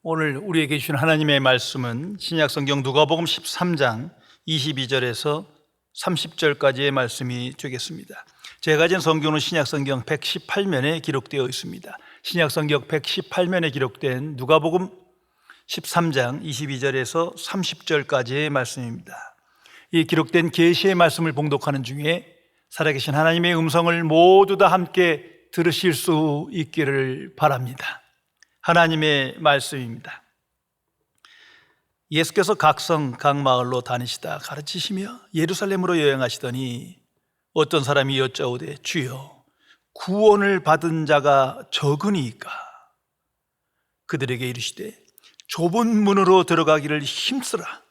오늘 우리에게 주신 하나님의 말씀은 신약성경 누가복음 13장 22절에서 30절까지의 말씀이 되겠습니다. 제가 가진 성경은 신약성경 118면에 기록되어 있습니다. 신약성경 118면에 기록된 누가복음 13장 22절에서 30절까지의 말씀입니다. 이 기록된 계시의 말씀을 봉독하는 중에 살아계신 하나님의 음성을 모두 다 함께 들으실 수 있기를 바랍니다. 하나님의 말씀입니다. 예수께서 각 성, 각 마을로 다니시다 가르치시며 예루살렘으로 여행하시더니 어떤 사람이 여짜오되 주여 구원을 받은 자가 적으니이까? 그들에게 이르시되 좁은 문으로 들어가기를 힘쓰라.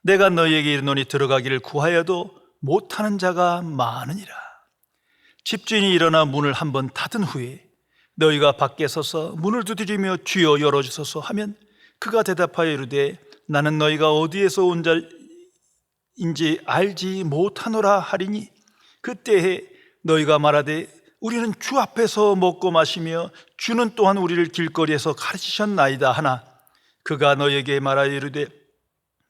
내가 너희에게 이르노니 들어가기를 구하여도 못하는 자가 많으니라. 집주인이 일어나 문을 한번 닫은 후에 너희가 밖에 서서 문을 두드리며 주여 열어주소서 하면 그가 대답하여 이르되 나는 너희가 어디에서 온 자인지 알지 못하노라 하리니 그때에 너희가 말하되 우리는 주 앞에서 먹고 마시며 주는 또한 우리를 길거리에서 가르치셨나이다 하나 그가 너희에게 말하여 이르되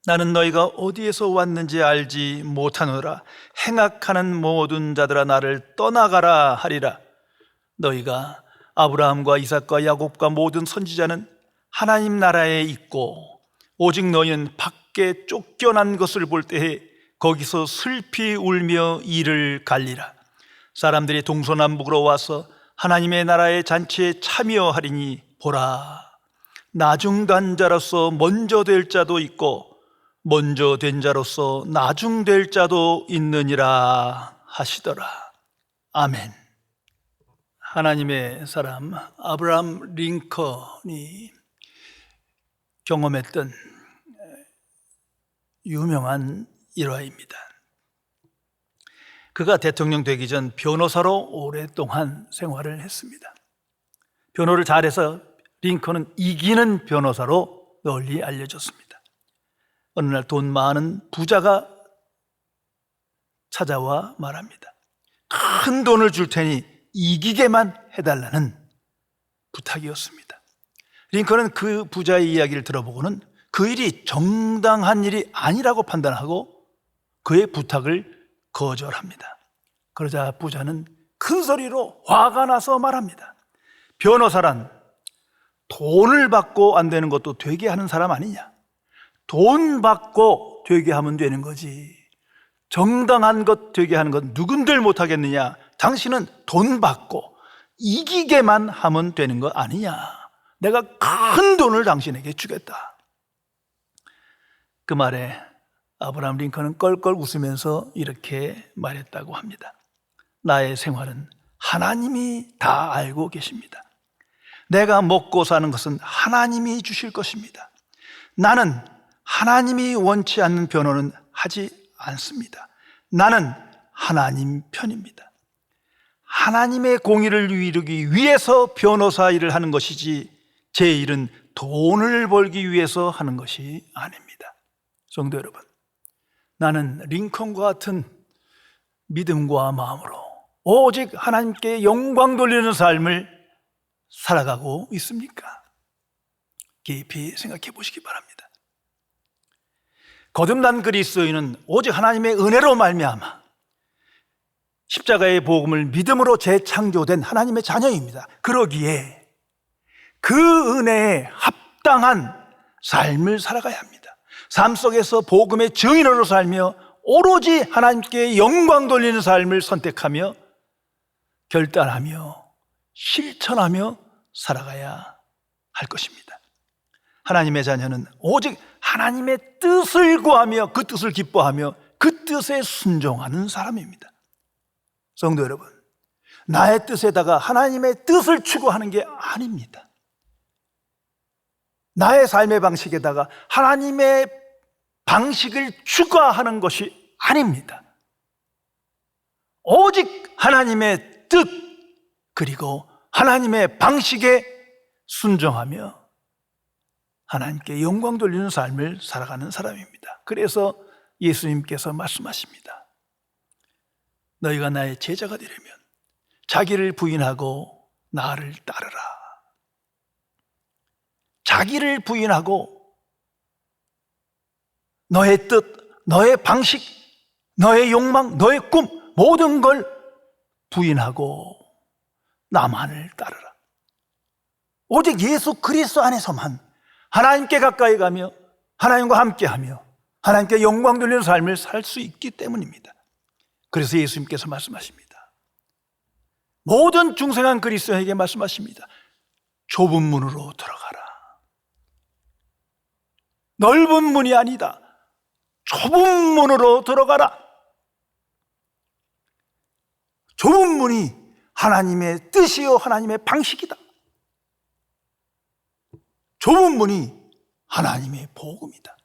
나는 너희가 어디에서 왔는지 알지 못하노라. 행악하는 모든 자들아 나를 떠나가라 하리라. 너희가 아브라함과 이삭과 야곱과 모든 선지자는 하나님 나라에 있고 오직 너희는 밖에 쫓겨난 것을 볼 때에 거기서 슬피 울며 이를 갈리라. 사람들이 동서남북으로 와서 하나님의 나라의 잔치에 참여하리니 보라 나중된 자로서 먼저 될 자도 있고 먼저 된 자로서 나중될 자도 있느니라 하시더라. 아멘. 하나님의 사람 아브라함 링컨이 경험했던 유명한 일화입니다. 그가 대통령 되기 전 변호사로 오랫동안 생활을 했습니다. 변호를 잘해서 링컨은 이기는 변호사로 널리 알려졌습니다. 어느 날 돈 많은 부자가 찾아와 말합니다. 큰 돈을 줄 테니 이기게만 해달라는 부탁이었습니다. 링컨은 그 부자의 이야기를 들어보고는 그 일이 정당한 일이 아니라고 판단하고 그의 부탁을 거절합니다. 그러자 부자는 큰 소리로 화가 나서 말합니다. 변호사란 돈을 받고 안 되는 것도 되게 하는 사람 아니냐? 돈 받고 되게 하면 되는 거지. 정당한 것 되게 하는 건 누군들 못하겠느냐? 당신은 돈 받고 이기게만 하면 되는 거 아니냐? 내가 큰 돈을 당신에게 주겠다. 그 말에 아브라함 링컨은 껄껄 웃으면서 이렇게 말했다고 합니다. 나의 생활은 하나님이 다 알고 계십니다. 내가 먹고 사는 것은 하나님이 주실 것입니다. 나는 하나님이 원치 않는 변호는 하지 않습니다. 나는 하나님 편입니다. 하나님의 공의를 이루기 위해서 변호사 일을 하는 것이지 제 일은 돈을 벌기 위해서 하는 것이 아닙니다. 성도 여러분, 나는 링컨과 같은 믿음과 마음으로 오직 하나님께 영광 돌리는 삶을 살아가고 있습니까? 깊이 생각해 보시기 바랍니다. 거듭난 그리스도인은 오직 하나님의 은혜로 말미암아 십자가의 복음을 믿음으로 재창조된 하나님의 자녀입니다. 그러기에 그 은혜에 합당한 삶을 살아가야 합니다. 삶 속에서 복음의 증인으로 살며 오로지 하나님께 영광 돌리는 삶을 선택하며 결단하며 실천하며 살아가야 할 것입니다. 하나님의 자녀는 오직 하나님의 뜻을 구하며 그 뜻을 기뻐하며 그 뜻에 순종하는 사람입니다. 성도 여러분, 나의 뜻에다가 하나님의 뜻을 추구하는 게 아닙니다. 나의 삶의 방식에다가 하나님의 방식을 추구하는 것이 아닙니다. 오직 하나님의 뜻 그리고 하나님의 방식에 순종하며 하나님께 영광 돌리는 삶을 살아가는 사람입니다. 그래서 예수님께서 말씀하십니다. 너희가 나의 제자가 되려면 자기를 부인하고 나를 따르라. 자기를 부인하고 너의 뜻, 너의 방식, 너의 욕망, 너의 꿈 모든 걸 부인하고 나만을 따르라. 오직 예수 그리스도 안에서만 하나님께 가까이 가며 하나님과 함께하며 하나님께 영광 돌리는 삶을 살 수 있기 때문입니다. 그래서 예수님께서 말씀하십니다. 모든 중생한 그리스도인에게 말씀하십니다. 좁은 문으로 들어가라. 넓은 문이 아니다. 좁은 문으로 들어가라. 좁은 문이 하나님의 뜻이요 하나님의 방식이다. 좁은 문이 하나님의 복음이다.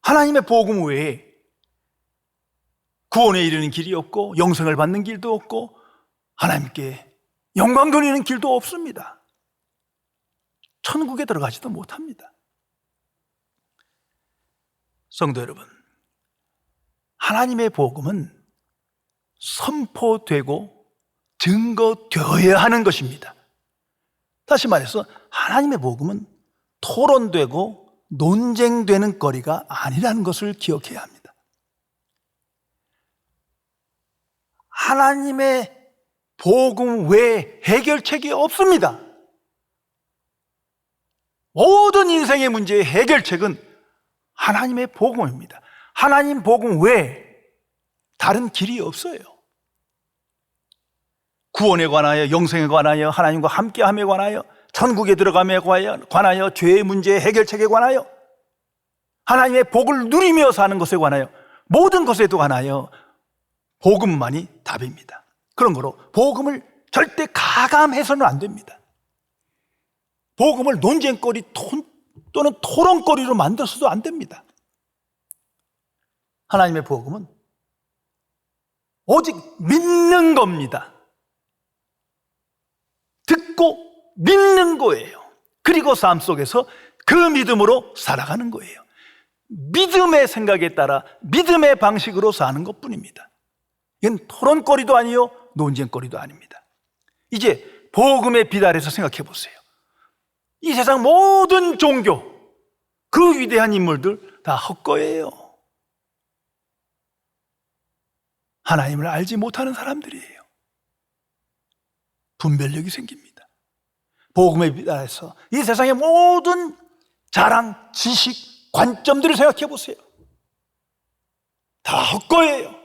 하나님의 복음 외에 구원에 이르는 길이 없고 영생을 받는 길도 없고 하나님께 영광 돌리는 길도 없습니다. 천국에 들어가지도 못합니다. 성도 여러분, 하나님의 복음은 선포되고 증거되어야 하는 것입니다. 다시 말해서 하나님의 복음은 토론되고 논쟁되는 거리가 아니라는 것을 기억해야 합니다. 하나님의 복음 외에 해결책이 없습니다. 모든 인생의 문제의 해결책은 하나님의 복음입니다. 하나님 복음 외에 다른 길이 없어요. 구원에 관하여, 영생에 관하여, 하나님과 함께함에 관하여, 천국에 들어감에 관하여, 죄의 문제의 해결책에 관하여, 하나님의 복을 누리며 사는 것에 관하여, 모든 것에도 관하여 복음만이 답입니다. 그런 거로 복음을 절대 가감해서는 안 됩니다. 복음을 논쟁거리 또는 토론거리로 만들어서도 안 됩니다. 하나님의 복음은 오직 믿는 겁니다. 듣고 믿는 거예요. 그리고 삶 속에서 그 믿음으로 살아가는 거예요. 믿음의 생각에 따라 믿음의 방식으로 사는 것뿐입니다. 이건 토론거리도 아니요 논쟁거리도 아닙니다. 이제 복음의 비달에서 생각해 보세요. 이 세상 모든 종교, 그 위대한 인물들 다 헛거예요. 하나님을 알지 못하는 사람들이에요. 분별력이 생깁니다. 복음의 비달에서 이 세상의 모든 자랑, 지식, 관점들을 생각해 보세요. 다 헛거예요.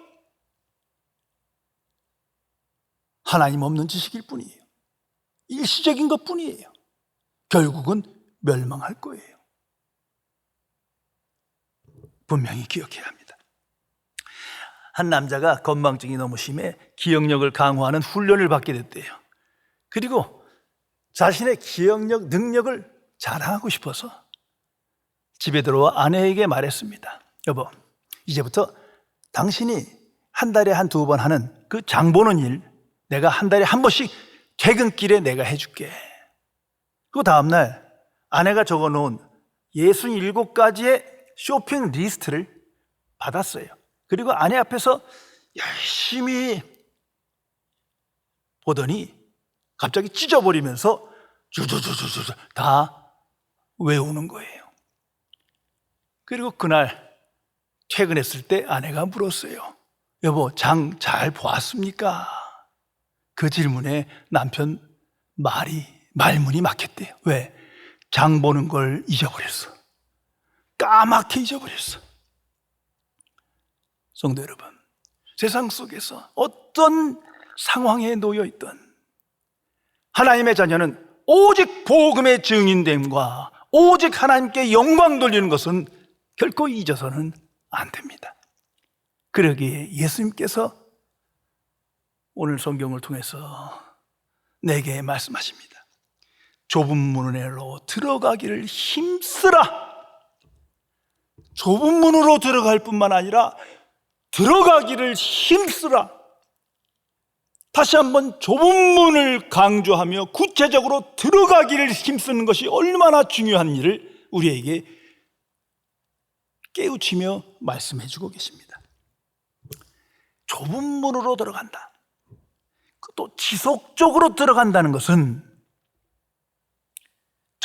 하나님 없는 지식일 뿐이에요. 일시적인 것 뿐이에요. 결국은 멸망할 거예요. 분명히 기억해야 합니다. 한 남자가 건망증이 너무 심해 기억력을 강화하는 훈련을 받게 됐대요. 그리고 자신의 기억력, 능력을 자랑하고 싶어서 집에 들어와 아내에게 말했습니다. 여보, 이제부터 당신이 한 달에 한두 번 하는 그 장 보는 일 내가 한 달에 한 번씩 퇴근길에 내가 해줄게. 그 다음날 아내가 적어놓은 67가지의 쇼핑 리스트를 받았어요. 그리고 아내 앞에서 열심히 보더니 갑자기 찢어버리면서 주주주주주 다 외우는 거예요. 그리고 그날 퇴근했을 때 아내가 물었어요. 여보, 장 잘 보았습니까? 그 질문에 남편 말문이 막혔대요. 왜? 장 보는 걸 잊어버렸어. 까맣게 잊어버렸어. 성도 여러분, 세상 속에서 어떤 상황에 놓여있던 하나님의 자녀는 오직 복음의 증인됨과 오직 하나님께 영광 돌리는 것은 결코 잊어서는 안 됩니다. 그러기에 예수님께서 오늘 성경을 통해서 내게 말씀하십니다. 좁은 문으로 들어가기를 힘쓰라. 좁은 문으로 들어갈 뿐만 아니라 들어가기를 힘쓰라. 다시 한번 좁은 문을 강조하며 구체적으로 들어가기를 힘쓰는 것이 얼마나 중요한 일을 우리에게 깨우치며 말씀해 주고 계십니다. 좁은 문으로 들어간다. 또 지속적으로 들어간다는 것은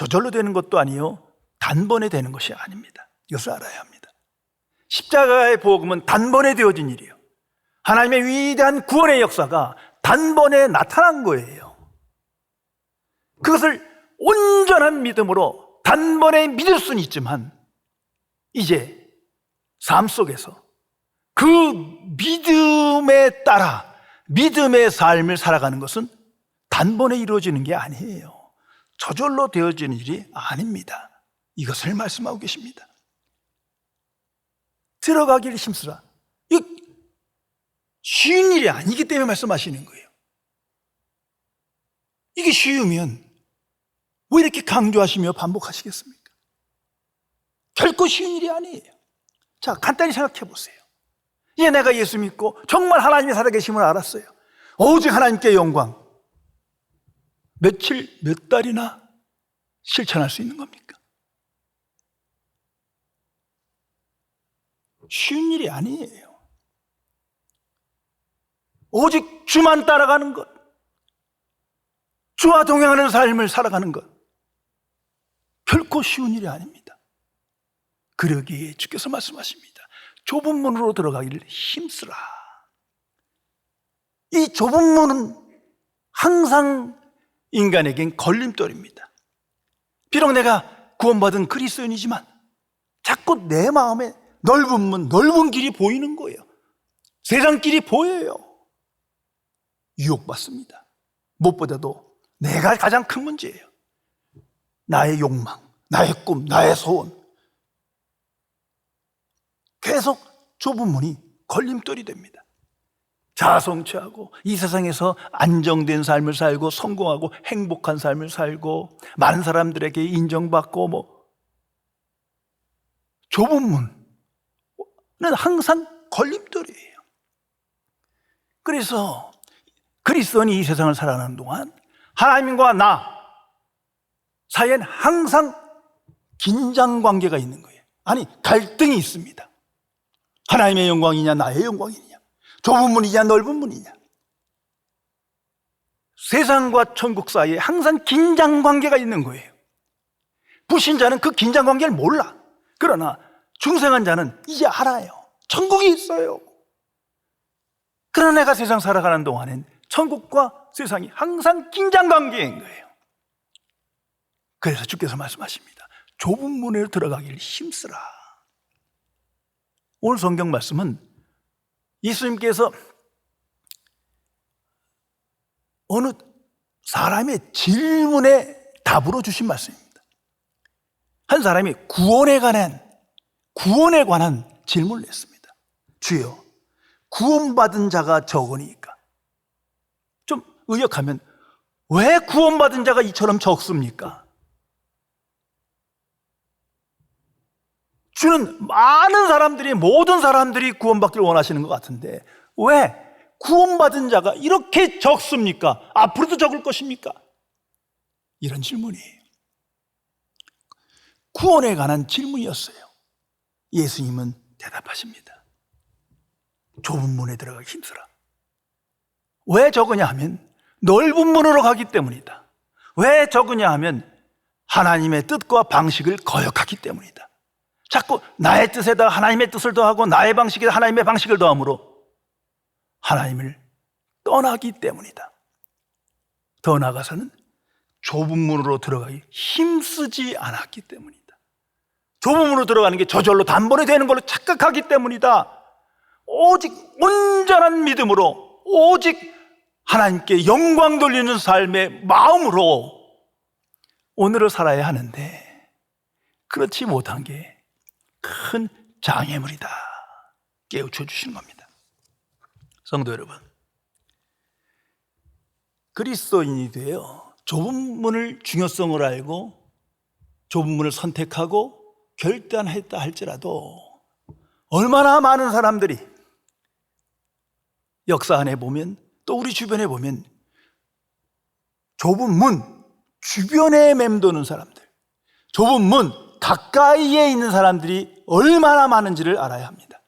저절로 되는 것도 아니요 단번에 되는 것이 아닙니다. 이것을 알아야 합니다. 십자가의 복음은 단번에 되어진 일이에요. 하나님의 위대한 구원의 역사가 단번에 나타난 거예요. 그것을 온전한 믿음으로 단번에 믿을 수는 있지만 이제 삶 속에서 그 믿음에 따라 믿음의 삶을 살아가는 것은 단번에 이루어지는 게 아니에요. 저절로 되어지는 일이 아닙니다. 이것을 말씀하고 계십니다. 들어가기를 힘쓰라. 이거 쉬운 일이 아니기 때문에 말씀하시는 거예요. 이게 쉬우면 왜 이렇게 강조하시며 반복하시겠습니까? 결코 쉬운 일이 아니에요. 자, 간단히 생각해 보세요. 이제 내가 예수 믿고 정말 하나님이 살아계심을 알았어요. 오직 하나님께 영광. 며칠, 몇 달이나 실천할 수 있는 겁니까? 쉬운 일이 아니에요. 오직 주만 따라가는 것, 주와 동행하는 삶을 살아가는 것, 결코 쉬운 일이 아닙니다. 그러기에 주께서 말씀하십니다. 좁은 문으로 들어가기를 힘쓰라. 이 좁은 문은 항상 인간에겐 걸림돌입니다. 비록 내가 구원받은 그리스도인이지만 자꾸 내 마음에 넓은 문, 넓은 길이 보이는 거예요. 세상 길이 보여요. 유혹받습니다. 무엇보다도 내가 가장 큰 문제예요. 나의 욕망, 나의 꿈, 나의 소원. 계속 좁은 문이 걸림돌이 됩니다. 자아성취하고 이 세상에서 안정된 삶을 살고 성공하고 행복한 삶을 살고 많은 사람들에게 인정받고 좁은 문은 항상 걸림돌이에요. 그래서 그리스도인이 이 세상을 살아가는 동안 하나님과 나 사이엔 항상 긴장 관계가 있는 거예요. 아니, 갈등이 있습니다. 하나님의 영광이냐 나의 영광이냐, 좁은 문이냐 넓은 문이냐. 세상과 천국 사이에 항상 긴장 관계가 있는 거예요. 불신자는 그 긴장 관계를 몰라. 그러나 중생한 자는 이제 알아요. 천국이 있어요. 그러나 내가 세상 살아가는 동안엔 천국과 세상이 항상 긴장 관계인 거예요. 그래서 주께서 말씀하십니다. 좁은 문에 들어가기를 힘쓰라. 오늘 성경 말씀은 예수님께서 어느 사람의 질문에 답으로 주신 말씀입니다. 한 사람이 구원에 관한 질문을 했습니다. 주여, 구원받은 자가 적으니까. 좀 의역하면 왜 구원받은 자가 이처럼 적습니까? 주는 많은 사람들이, 모든 사람들이 구원받기를 원하시는 것 같은데 왜 구원받은 자가 이렇게 적습니까? 앞으로도 적을 것입니까? 이런 질문이에요. 구원에 관한 질문이었어요. 예수님은 대답하십니다. 좁은 문에 들어가기 힘쓰라. 왜 적으냐 하면 넓은 문으로 가기 때문이다. 왜 적으냐 하면 하나님의 뜻과 방식을 거역하기 때문이다. 자꾸 나의 뜻에다 하나님의 뜻을 더하고 나의 방식에 하나님의 방식을 더함으로 하나님을 떠나기 때문이다. 더 나아가서는 좁은 문으로 들어가기 힘쓰지 않았기 때문이다. 좁은 문으로 들어가는 게 저절로 단번에 되는 걸로 착각하기 때문이다. 오직 온전한 믿음으로, 오직 하나님께 영광 돌리는 삶의 마음으로 오늘을 살아야 하는데 그렇지 못한 게 큰 장애물이다. 깨우쳐 주시는 겁니다. 성도 여러분, 그리스도인이 되어 좁은 문을 중요성을 알고 좁은 문을 선택하고 결단했다 할지라도 얼마나 많은 사람들이 역사 안에 보면, 또 우리 주변에 보면 좁은 문 주변에 맴도는 사람들, 좁은 문 가까이에 있는 사람들이 얼마나 많은지를 알아야 합니다.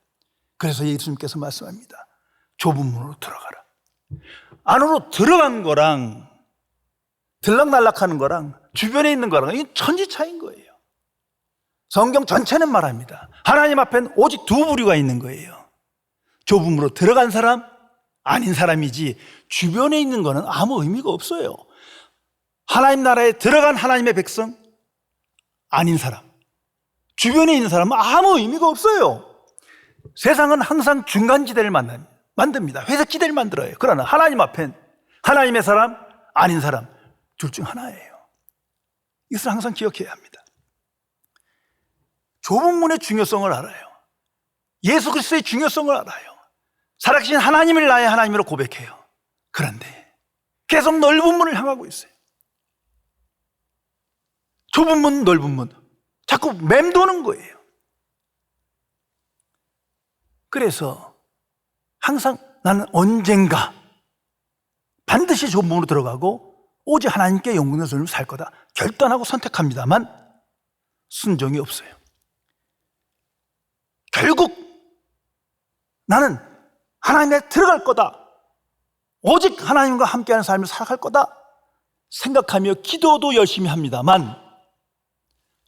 그래서 예수님께서 말씀합니다. 좁은 문으로 들어가라. 안으로 들어간 거랑 들락날락하는 거랑 주변에 있는 거랑 이건 천지차이인 거예요. 성경 전체는 말합니다. 하나님 앞엔 오직 두 부류가 있는 거예요. 좁음으로 들어간 사람, 아닌 사람이지 주변에 있는 거는 아무 의미가 없어요. 하나님 나라에 들어간 하나님의 백성, 아닌 사람, 주변에 있는 사람은 아무 의미가 없어요. 세상은 항상 중간지대를 만듭니다. 회색지대를 만들어요. 그러나 하나님 앞엔 하나님의 사람, 아닌 사람 둘 중 하나예요. 이것을 항상 기억해야 합니다. 좁은 문의 중요성을 알아요. 예수 그리스도의 중요성을 알아요. 살아계신 하나님을 나의 하나님으로 고백해요. 그런데 계속 넓은 문을 향하고 있어요. 좁은 문, 넓은 문 자꾸 맴도는 거예요. 그래서 항상 나는 언젠가 반드시 좁은 문으로 들어가고 오직 하나님께 영광의 삶을 살 거다 결단하고 선택합니다만 순종이 없어요. 결국 나는 하나님에 들어갈 거다, 오직 하나님과 함께하는 삶을 살아갈 거다 생각하며 기도도 열심히 합니다만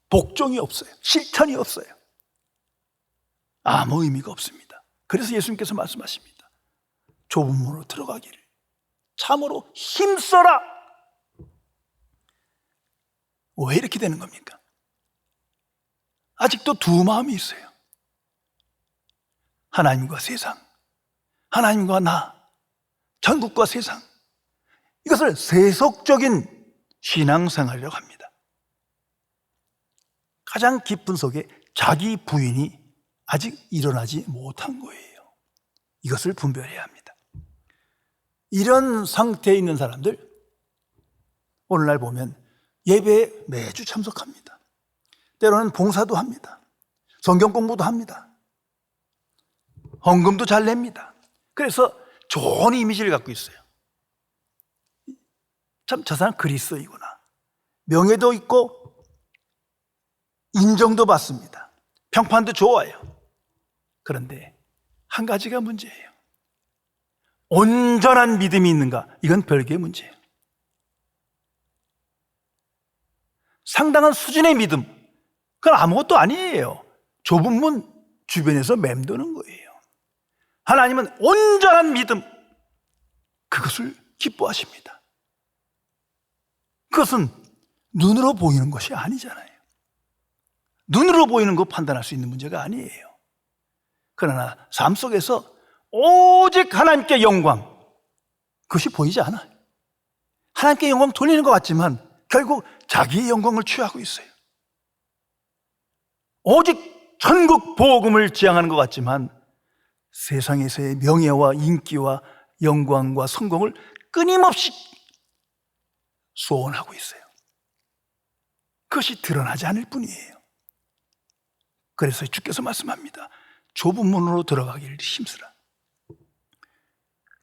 복종이 없어요. 실천이 없어요. 아무 의미가 없습니다. 그래서 예수님께서 말씀하십니다. 좁은 문으로 들어가기를 참으로 힘써라. 왜 이렇게 되는 겁니까? 아직도 두 마음이 있어요. 하나님과 세상, 하나님과 나, 전국과 세상. 이것을 세속적인 신앙생활이라고 합니다. 가장 깊은 속에 자기 부인이 아직 일어나지 못한 거예요. 이것을 분별해야 합니다. 이런 상태에 있는 사람들 오늘날 보면 예배에 매주 참석합니다. 때로는 봉사도 합니다. 성경 공부도 합니다. 헌금도 잘 냅니다. 그래서 좋은 이미지를 갖고 있어요. 참 저 사람 그리스도이구나. 명예도 있고 인정도 받습니다. 평판도 좋아요. 그런데 한 가지가 문제예요. 온전한 믿음이 있는가? 이건 별개의 문제예요. 상당한 수준의 믿음, 그건 아무것도 아니에요. 좁은 문 주변에서 맴도는 거예요. 하나님은 온전한 믿음, 그것을 기뻐하십니다. 그것은 눈으로 보이는 것이 아니잖아요. 눈으로 보이는 거 판단할 수 있는 문제가 아니에요. 그러나 삶 속에서 오직 하나님께 영광, 그것이 보이지 않아요. 하나님께 영광 돌리는 것 같지만 결국 자기의 영광을 취하고 있어요. 오직 천국 복음을 지향하는 것 같지만 세상에서의 명예와 인기와 영광과 성공을 끊임없이 소원하고 있어요. 그것이 드러나지 않을 뿐이에요. 그래서 주께서 말씀합니다. 좁은 문으로 들어가기를 힘쓰라.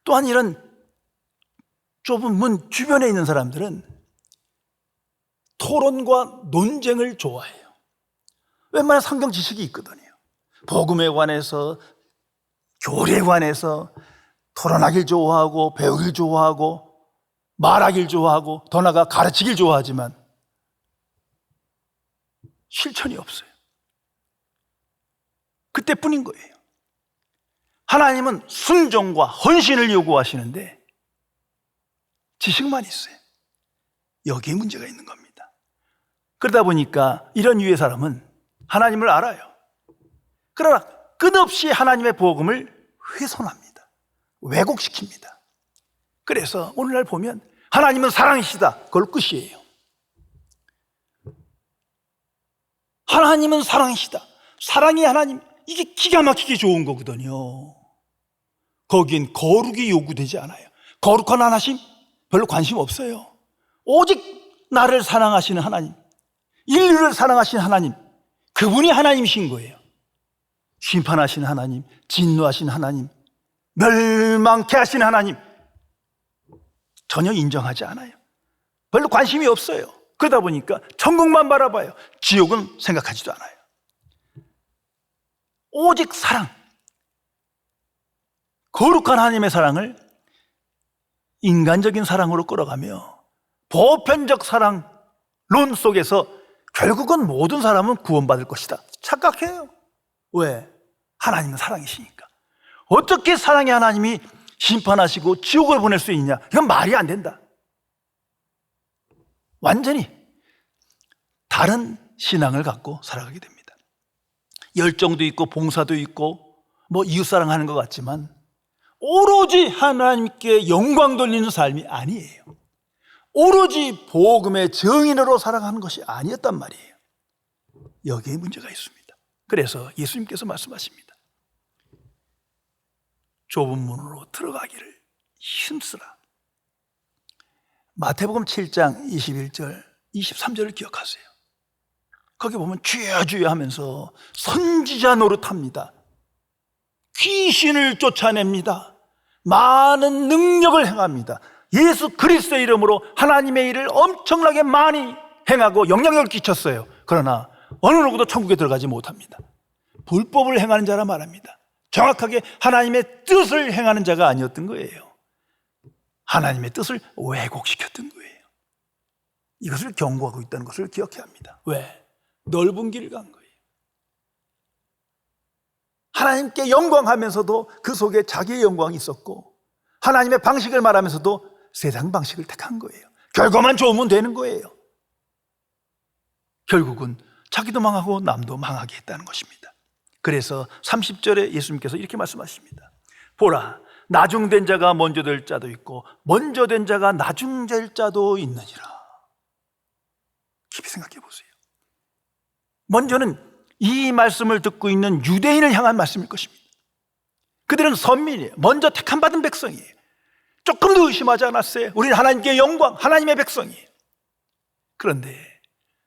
또한 이런 좁은 문 주변에 있는 사람들은 토론과 논쟁을 좋아해요. 웬만한 성경 지식이 있거든요. 복음에 관해서, 교리에 관해서 토론하길 좋아하고 배우길 좋아하고 말하길 좋아하고 더 나아가 가르치길 좋아하지만 실천이 없어요. 그때뿐인 거예요. 하나님은 순종과 헌신을 요구하시는데 지식만 있어요. 여기에 문제가 있는 겁니다. 그러다 보니까 이런 유의 사람은 하나님을 알아요. 그러나 끝없이 하나님의 복음을 훼손합니다. 왜곡시킵니다. 그래서 오늘날 보면 하나님은 사랑이시다, 그걸 끝이에요. 하나님은 사랑이시다, 사랑이 하나님, 이게 기가 막히게 좋은 거거든요. 거긴 거룩이 요구되지 않아요. 거룩한 하나님 별로 관심 없어요. 오직 나를 사랑하시는 하나님, 인류를 사랑하시는 하나님, 그분이 하나님이신 거예요. 심판하시는 하나님, 진노하시는 하나님, 멸망케 하시는 하나님 전혀 인정하지 않아요. 별로 관심이 없어요. 그러다 보니까 천국만 바라봐요. 지옥은 생각하지도 않아요. 오직 사랑, 거룩한 하나님의 사랑을 인간적인 사랑으로 끌어가며 보편적 사랑로 론 속에서 결국은 모든 사람은 구원받을 것이다 착각해요. 왜? 하나님은 사랑이시니까. 어떻게 사랑의 하나님이 심판하시고 지옥을 보낼 수 있냐? 이건 말이 안 된다. 완전히 다른 신앙을 갖고 살아가게 됩니다. 열정도 있고 봉사도 있고 이웃사랑하는 것 같지만 오로지 하나님께 영광 돌리는 삶이 아니에요. 오로지 복음의 증인으로 살아가는 것이 아니었단 말이에요. 여기에 문제가 있습니다. 그래서 예수님께서 말씀하십니다. 좁은 문으로 들어가기를 힘쓰라. 마태복음 7장 21절 23절을 기억하세요. 거기 보면 주여 주여 하면서 선지자 노릇합니다. 귀신을 쫓아냅니다. 많은 능력을 행합니다. 예수 그리스도의 이름으로 하나님의 일을 엄청나게 많이 행하고 영향력을 끼쳤어요. 그러나 어느 누구도 천국에 들어가지 못합니다. 불법을 행하는 자라 말합니다. 정확하게 하나님의 뜻을 행하는 자가 아니었던 거예요. 하나님의 뜻을 왜곡시켰던 거예요. 이것을 경고하고 있다는 것을 기억해야 합니다. 왜? 넓은 길을 간 거예요. 하나님께 영광하면서도 그 속에 자기의 영광이 있었고 하나님의 방식을 말하면서도 세상 방식을 택한 거예요. 결과만 좋으면 되는 거예요. 결국은 자기도 망하고 남도 망하게 했다는 것입니다. 그래서 30절에 예수님께서 이렇게 말씀하십니다. 보라, 나중된 자가 먼저 될 자도 있고 먼저 된 자가 나중될 자도 있느니라. 깊이 생각해 보세요. 먼저는 이 말씀을 듣고 있는 유대인을 향한 말씀일 것입니다. 그들은 선민이에요. 먼저 택함 받은 백성이에요. 조금도 의심하지 않았어요. 우리는 하나님께 영광, 하나님의 백성이에요. 그런데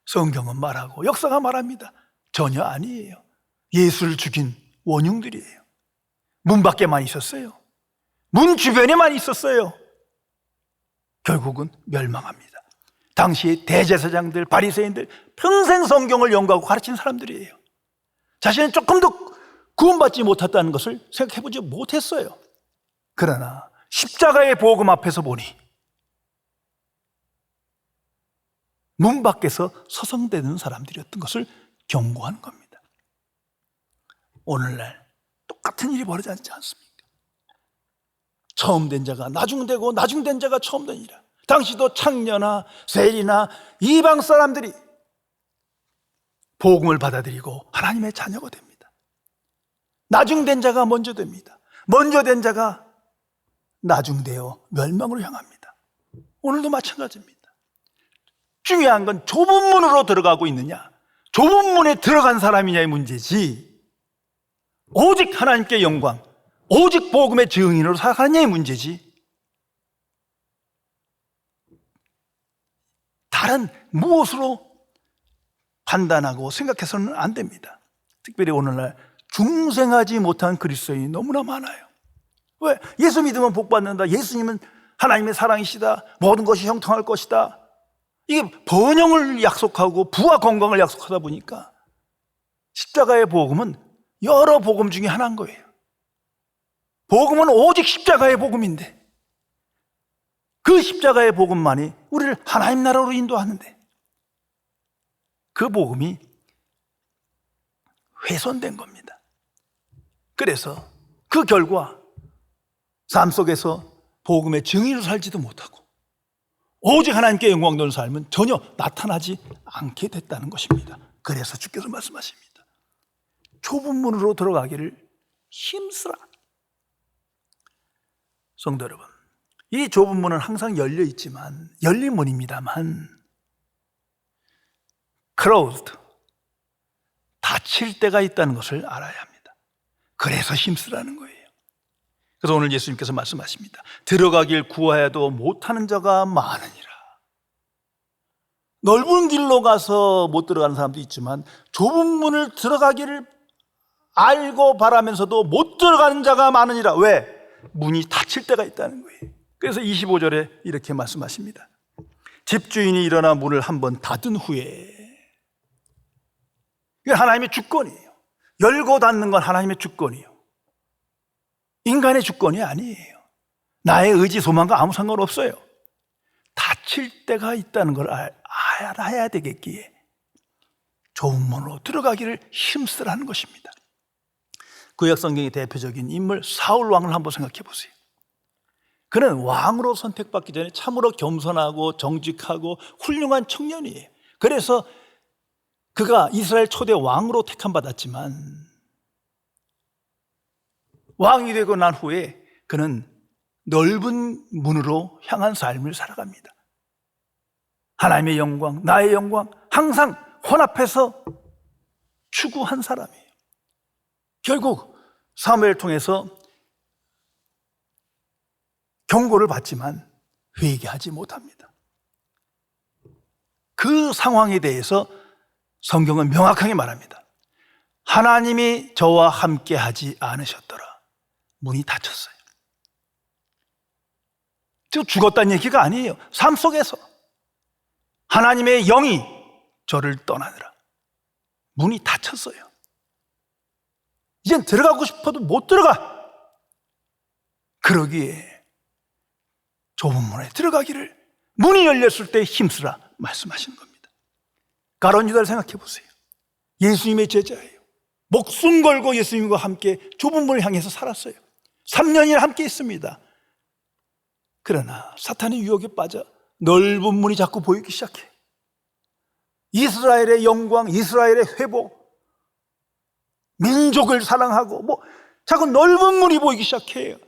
성경은 말하고 역사가 말합니다. 전혀 아니에요. 예수를 죽인 원흉들이에요. 문 밖에만 있었어요. 문 주변에만 있었어요. 결국은 멸망합니다. 당시 대제사장들, 바리새인들 평생 성경을 연구하고 가르친 사람들이에요. 자신은 조금도 구원받지 못했다는 것을 생각해보지 못했어요. 그러나 십자가의 복음 앞에서 보니 문 밖에서 서성대는 사람들이었던 것을 경고하는 겁니다. 오늘날 똑같은 일이 벌어지지 않습니까? 처음 된 자가 나중되고 나중된 자가 처음 되니라. 당시도 창녀나 세리나 이방 사람들이 복음을 받아들이고 하나님의 자녀가 됩니다. 나중된 자가 먼저 됩니다. 먼저 된 자가 나중되어 멸망으로 향합니다. 오늘도 마찬가지입니다. 중요한 건 좁은 문으로 들어가고 있느냐, 좁은 문에 들어간 사람이냐의 문제지, 오직 하나님께 영광, 오직 복음의 증인으로 살아가느냐의 문제지, 다른 무엇으로 판단하고 생각해서는 안 됩니다. 특별히 오늘날 중생하지 못한 그리스도인이 너무나 많아요. 왜? 예수 믿으면 복 받는다, 예수님은 하나님의 사랑이시다, 모든 것이 형통할 것이다, 이게 번영을 약속하고 부와 건강을 약속하다 보니까 십자가의 복음은 여러 복음 중에 하나인 거예요. 복음은 오직 십자가의 복음인데 그 십자가의 복음만이 우리를 하나님 나라로 인도하는데 그 복음이 훼손된 겁니다. 그래서 그 결과 삶 속에서 복음의 증인으로 살지도 못하고 오직 하나님께 영광 돌리는 삶은 전혀 나타나지 않게 됐다는 것입니다. 그래서 주께서 말씀하십니다. 좁은 문으로 들어가기를 힘쓰라. 성도 여러분, 이 좁은 문은 항상 열려 있지만, 열린 문입니다만 closed, 닫힐 때가 있다는 것을 알아야 합니다. 그래서 힘쓰라는 거예요. 그래서 오늘 예수님께서 말씀하십니다. 들어가길 구하여도 못하는 자가 많으니라. 넓은 길로 가서 못 들어가는 사람도 있지만 좁은 문을 들어가기를 알고 바라면서도 못 들어가는 자가 많으니라. 왜? 문이 닫힐 때가 있다는 거예요. 그래서 25절에 이렇게 말씀하십니다. 집주인이 일어나 문을 한번 닫은 후에, 이게 하나님의 주권이에요. 열고 닫는 건 하나님의 주권이에요. 인간의 주권이 아니에요. 나의 의지 소망과 아무 상관없어요. 닫힐 때가 있다는 걸 살아야 되겠기에 좁은 문으로 들어가기를 힘쓰라는 것입니다. 구약 성경의 대표적인 인물 사울 왕을 한번 생각해 보세요. 그는 왕으로 선택받기 전에 참으로 겸손하고 정직하고 훌륭한 청년이에요. 그래서 그가 이스라엘 초대 왕으로 택함 받았지만 왕이 되고 난 후에 그는 넓은 문으로 향한 삶을 살아갑니다. 하나님의 영광, 나의 영광 항상 혼합해서 추구한 사람이에요. 결국 사무엘을 통해서 경고를 받지만 회개하지 못합니다. 그 상황에 대해서 성경은 명확하게 말합니다. 하나님이 저와 함께 하지 않으셨더라. 문이 닫혔어요. 지금 죽었다는 얘기가 아니에요. 삶 속에서 하나님의 영이 저를 떠나느라 문이 닫혔어요. 이젠 들어가고 싶어도 못 들어가. 그러기에 좁은 문에 들어가기를 문이 열렸을 때 힘쓰라 말씀하시는 겁니다. 가룟 유다를 생각해 보세요. 예수님의 제자예요. 목숨 걸고 예수님과 함께 좁은 문을 향해서 살았어요. 3년이나 함께 있습니다. 그러나 사탄의 유혹에 빠져 넓은 문이 자꾸 보이기 시작해. 이스라엘의 영광, 이스라엘의 회복, 민족을 사랑하고 자꾸 넓은 문이 보이기 시작해요.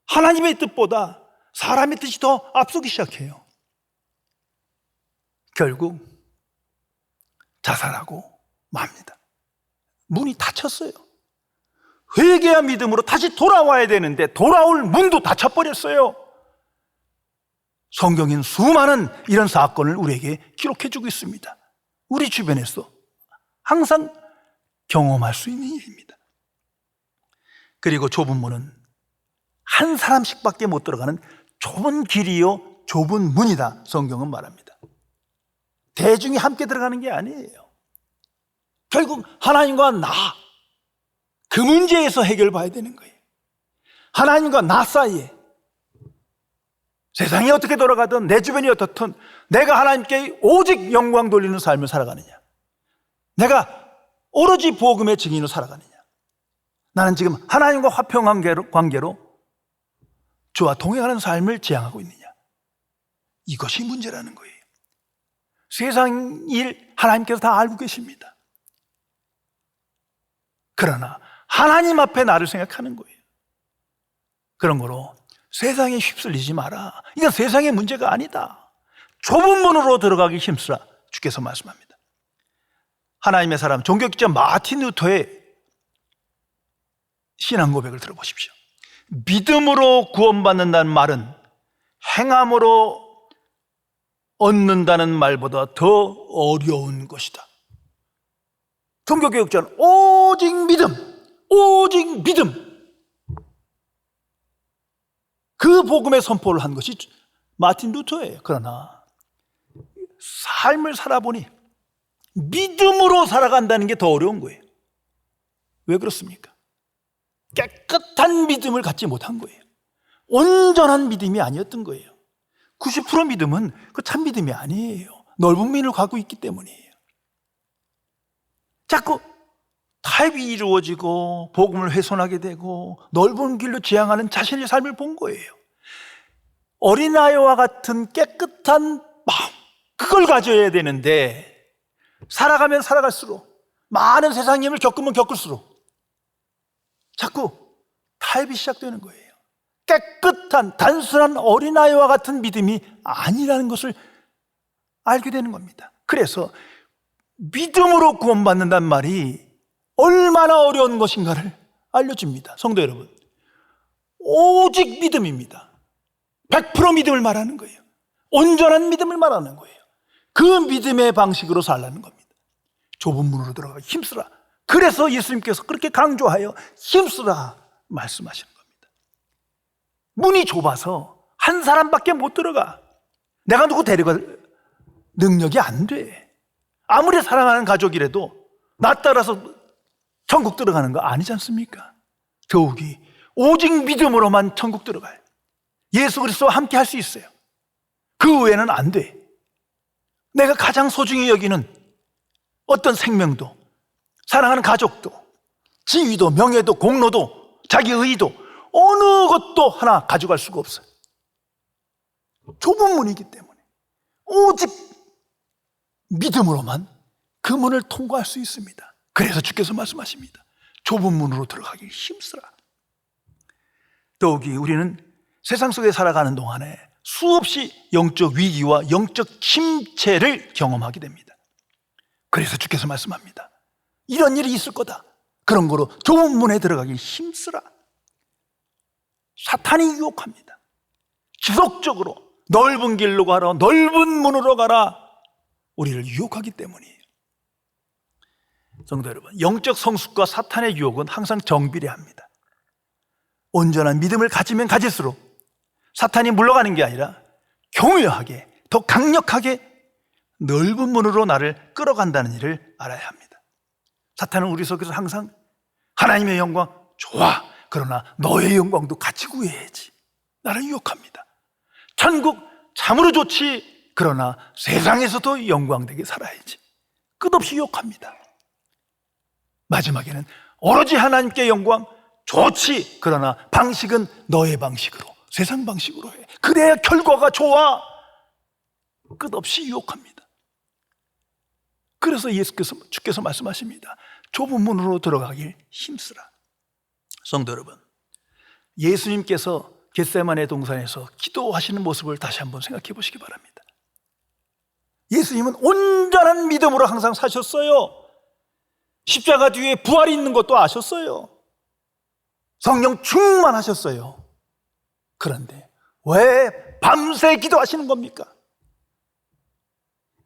하나님의 뜻보다 사람의 뜻이 더 앞서기 시작해요. 결국 자살하고 맙니다. 문이 닫혔어요. 회개와 믿음으로 다시 돌아와야 되는데 돌아올 문도 닫혀버렸어요. 성경인 수많은 이런 사건을 우리에게 기록해주고 있습니다. 우리 주변에서 항상 경험할 수 있는 일입니다. 그리고 좁은 문은 한 사람씩밖에 못 들어가는 좁은 길이요 좁은 문이다 성경은 말합니다. 대중이 함께 들어가는 게 아니에요. 결국 하나님과 나, 그 문제에서 해결봐야 되는 거예요. 하나님과 나 사이에 세상이 어떻게 돌아가든 내 주변이 어떻든 내가 하나님께 오직 영광 돌리는 삶을 살아가느냐, 내가 오로지 복음의 증인으로 살아가느냐, 나는 지금 하나님과 화평한 관계로 주와 동행하는 삶을 지향하고 있느냐, 이것이 문제라는 거예요. 세상 일 하나님께서 다 알고 계십니다. 그러나 하나님 앞에 나를 생각하는 거예요. 그런 거로 세상에 휩쓸리지 마라. 이건 세상의 문제가 아니다. 좁은 문으로 들어가기 힘쓰라 주께서 말씀합니다. 하나님의 사람 종교학자 마틴 루터의 신앙 고백을 들어보십시오. 믿음으로 구원받는다는 말은 행함으로 얻는다는 말보다 더 어려운 것이다. 종교개혁자는 오직 믿음, 오직 믿음, 그 복음의 선포를 한 것이 마틴 루터예요. 그러나 삶을 살아보니 믿음으로 살아간다는 게 더 어려운 거예요. 왜 그렇습니까? 깨끗한 믿음을 갖지 못한 거예요. 온전한 믿음이 아니었던 거예요. 90% 믿음은 그 참 믿음이 아니에요. 넓은 믿음을 갖고 있기 때문이에요. 자꾸 타협이 이루어지고 복음을 훼손하게 되고 넓은 길로 지향하는 자신의 삶을 본 거예요. 어린아이와 같은 깨끗한 마음, 그걸 가져야 되는데 살아가면 살아갈수록, 많은 세상의 힘을 겪으면 겪을수록 자꾸 타협이 시작되는 거예요. 깨끗한 단순한 어린아이와 같은 믿음이 아니라는 것을 알게 되는 겁니다. 그래서 믿음으로 구원받는다는 말이 얼마나 어려운 것인가를 알려줍니다. 성도 여러분, 오직 믿음입니다. 100% 믿음을 말하는 거예요. 온전한 믿음을 말하는 거예요. 그 믿음의 방식으로 살라는 겁니다. 좁은 문으로 들어가 힘쓰라. 그래서 예수님께서 그렇게 강조하여 힘쓰라 말씀하시는 겁니다. 문이 좁아서 한 사람밖에 못 들어가. 내가 누구 데려갈 능력이 안 돼. 아무리 사랑하는 가족이라도 나 따라서 천국 들어가는 거 아니지 않습니까? 더욱이 오직 믿음으로만 천국 들어가요. 예수 그리스도와 함께 할 수 있어요. 그 외에는 안 돼. 내가 가장 소중히 여기는 어떤 생명도, 사랑하는 가족도, 지위도, 명예도, 공로도, 자기 의도 어느 것도 하나 가져갈 수가 없어요. 좁은 문이기 때문에 오직 믿음으로만 그 문을 통과할 수 있습니다. 그래서 주께서 말씀하십니다. 좁은 문으로 들어가길 힘쓰라. 더욱이 우리는 세상 속에 살아가는 동안에 수없이 영적 위기와 영적 침체를 경험하게 됩니다. 그래서 주께서 말씀합니다. 이런 일이 있을 거다. 그런 거로 좁은 문에 들어가길 힘쓰라. 사탄이 유혹합니다. 지속적으로 넓은 길로 가라, 넓은 문으로 가라, 우리를 유혹하기 때문이에요. 성도 여러분, 영적 성숙과 사탄의 유혹은 항상 정비례합니다. 온전한 믿음을 가지면 가질수록 사탄이 물러가는 게 아니라 교묘하게, 더 강력하게 넓은 문으로 나를 끌어간다는 일을 알아야 합니다. 사탄은 우리 속에서 항상 하나님의 영광 좋아, 그러나 너의 영광도 같이 구해야지, 나를 유혹합니다. 천국 참으로 좋지, 그러나 세상에서도 영광되게 살아야지, 끝없이 유혹합니다. 마지막에는 오로지 하나님께 영광 좋지, 그러나 방식은 너의 방식으로, 세상 방식으로 해, 그래야 결과가 좋아, 끝없이 유혹합니다. 그래서 주께서 말씀하십니다. 좁은 문으로 들어가길 힘쓰라. 성도 여러분, 예수님께서 겟세마네 동산에서 기도하시는 모습을 다시 한번 생각해 보시기 바랍니다. 예수님은 온전한 믿음으로 항상 사셨어요. 십자가 뒤에 부활이 있는 것도 아셨어요. 성령 충만하셨어요. 그런데 왜 밤새 기도하시는 겁니까?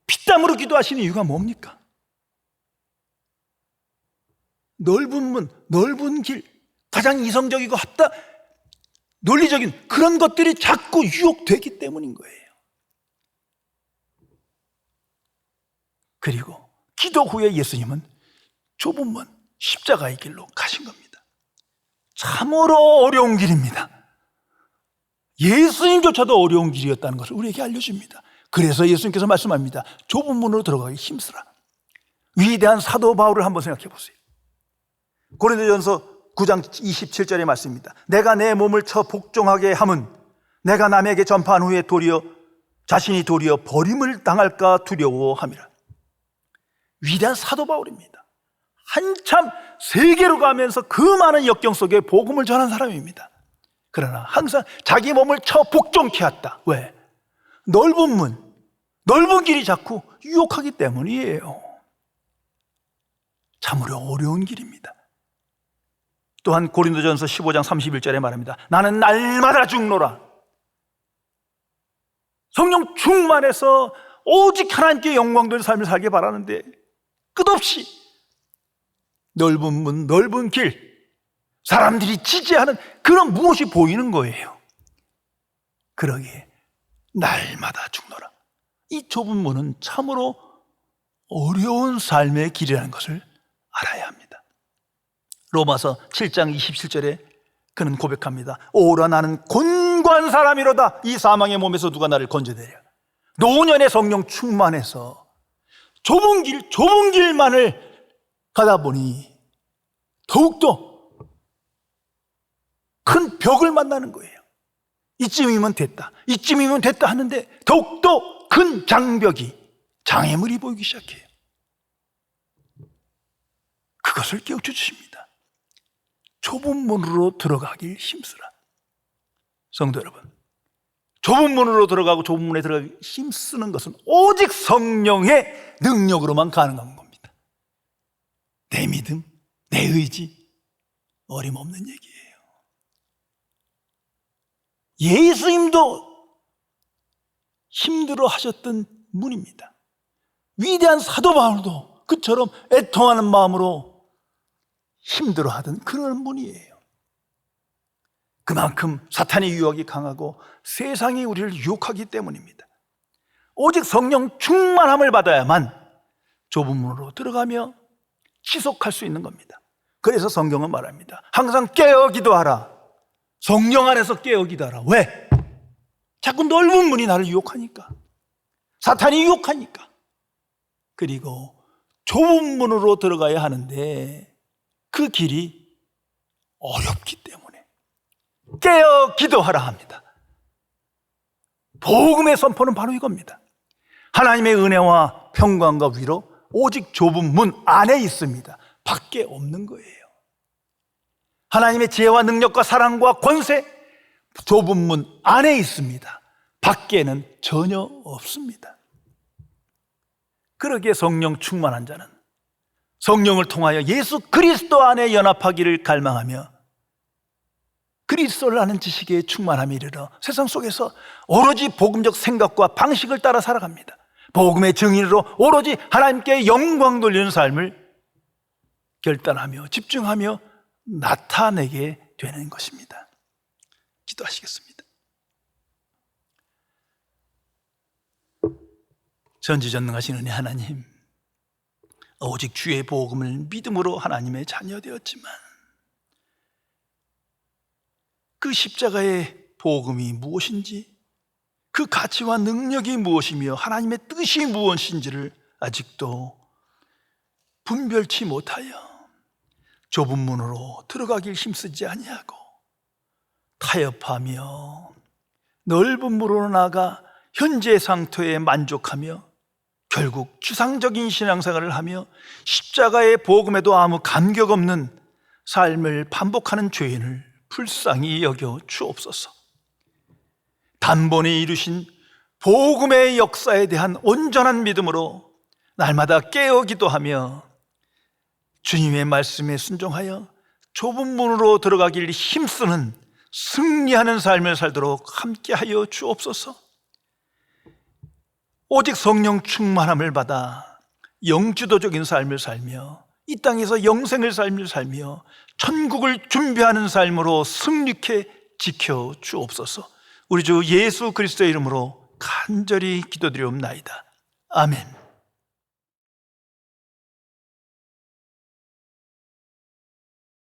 피땀으로 기도하시는 이유가 뭡니까? 넓은 문, 넓은 길, 가장 이성적이고 논리적인 그런 것들이 자꾸 유혹되기 때문인 거예요. 그리고 기도 후에 예수님은 좁은 문, 십자가의 길로 가신 겁니다. 참으로 어려운 길입니다. 예수님조차도 어려운 길이었다는 것을 우리에게 알려줍니다. 그래서 예수님께서 말씀합니다. 좁은 문으로 들어가기 힘쓰라. 위대한 사도 바울을 한번 생각해 보세요. 고린도전서 9장 27절의 말씀입니다. 내가 내 몸을 쳐 복종하게 함은 내가 남에게 전파한 후에 자신이 도리어 버림을 당할까 두려워함이라. 위대한 사도 바울입니다. 한참 세계로 가면서 그 많은 역경 속에 복음을 전한 사람입니다. 그러나 항상 자기 몸을 쳐 복종케 했다. 왜? 넓은 문, 넓은 길이 자꾸 유혹하기 때문이에요. 참으로 어려운 길입니다. 또한 고린도전서 15장 31절에 말합니다. 나는 날마다 죽노라. 성령 충만해서 오직 하나님께 영광 돌린 삶을 살게 바라는데 끝없이 넓은 문, 넓은 길, 사람들이 지지하는 그런 무엇이 보이는 거예요. 그러기에 날마다 죽노라. 이 좁은 문은 참으로 어려운 삶의 길이라는 것을 알아야 합니다. 로마서 7장 27절에 그는 고백합니다. 오라 나는 곤고한 사람이로다. 이 사망의 몸에서 누가 나를 건져내랴. 노년의 성령 충만해서 좁은 길만을 가다 보니 더욱더 큰 벽을 만나는 거예요. 이쯤이면 됐다 하는데 더욱더 큰 장애물이 보이기 시작해요. 그것을 깨우쳐 주십니다. 좁은 문으로 들어가길 힘쓰라. 성도 여러분, 좁은 문으로 들어가고 좁은 문에 들어가기 힘쓰는 것은 오직 성령의 능력으로만 가능한 겁니다. 내 믿음, 내 의지, 어림없는 얘기예요. 예수님도 힘들어 하셨던 문입니다. 위대한 사도 바울도 그처럼 애통하는 마음으로 힘들어하던 그런 문이에요. 그만큼 사탄의 유혹이 강하고 세상이 우리를 유혹하기 때문입니다. 오직 성령 충만함을 받아야만 좁은 문으로 들어가며 지속할 수 있는 겁니다. 그래서 성경은 말합니다. 항상 깨어 기도하라. 성령 안에서 깨어 기도하라. 왜? 자꾸 넓은 문이 나를 유혹하니까, 사탄이 유혹하니까, 그리고 좁은 문으로 들어가야 하는데 그 길이 어렵기 때문에 깨어 기도하라 합니다. 복음의 선포는 바로 이겁니다. 하나님의 은혜와 평강과 위로 오직 좁은 문 안에 있습니다. 밖에 없는 거예요. 하나님의 지혜와 능력과 사랑과 권세, 좁은 문 안에 있습니다. 밖에는 전혀 없습니다. 그러기에 성령 충만한 자는 성령을 통하여 예수 그리스도 안에 연합하기를 갈망하며 그리스도를 아는 지식에 충만함에 이르러 세상 속에서 오로지 복음적 생각과 방식을 따라 살아갑니다. 복음의 증인으로 오로지 하나님께 영광 돌리는 삶을 결단하며 집중하며 나타내게 되는 것입니다. 기도하시겠습니다. 전지전능하신 은혜 하나님, 오직 주의 복음을 믿음으로 하나님의 자녀 되었지만 그 십자가의 복음이 무엇인지, 그 가치와 능력이 무엇이며 하나님의 뜻이 무엇인지를 아직도 분별치 못하여 좁은 문으로 들어가길 힘쓰지 아니하고 타협하며 넓은 문으로 나가 현재 상태에 만족하며 결국 추상적인 신앙생활을 하며 십자가의 복음에도 아무 감격 없는 삶을 반복하는 죄인을 불쌍히 여겨 주옵소서. 단번에 이루신 복음의 역사에 대한 온전한 믿음으로 날마다 깨어 기도하며 주님의 말씀에 순종하여 좁은 문으로 들어가길 힘쓰는 승리하는 삶을 살도록 함께하여 주옵소서. 오직 성령 충만함을 받아 영주도적인 삶을 살며 이 땅에서 영생의 삶을 살며 천국을 준비하는 삶으로 승리케 지켜 주옵소서. 우리 주 예수 그리스도의 이름으로 간절히 기도드리옵나이다. 아멘.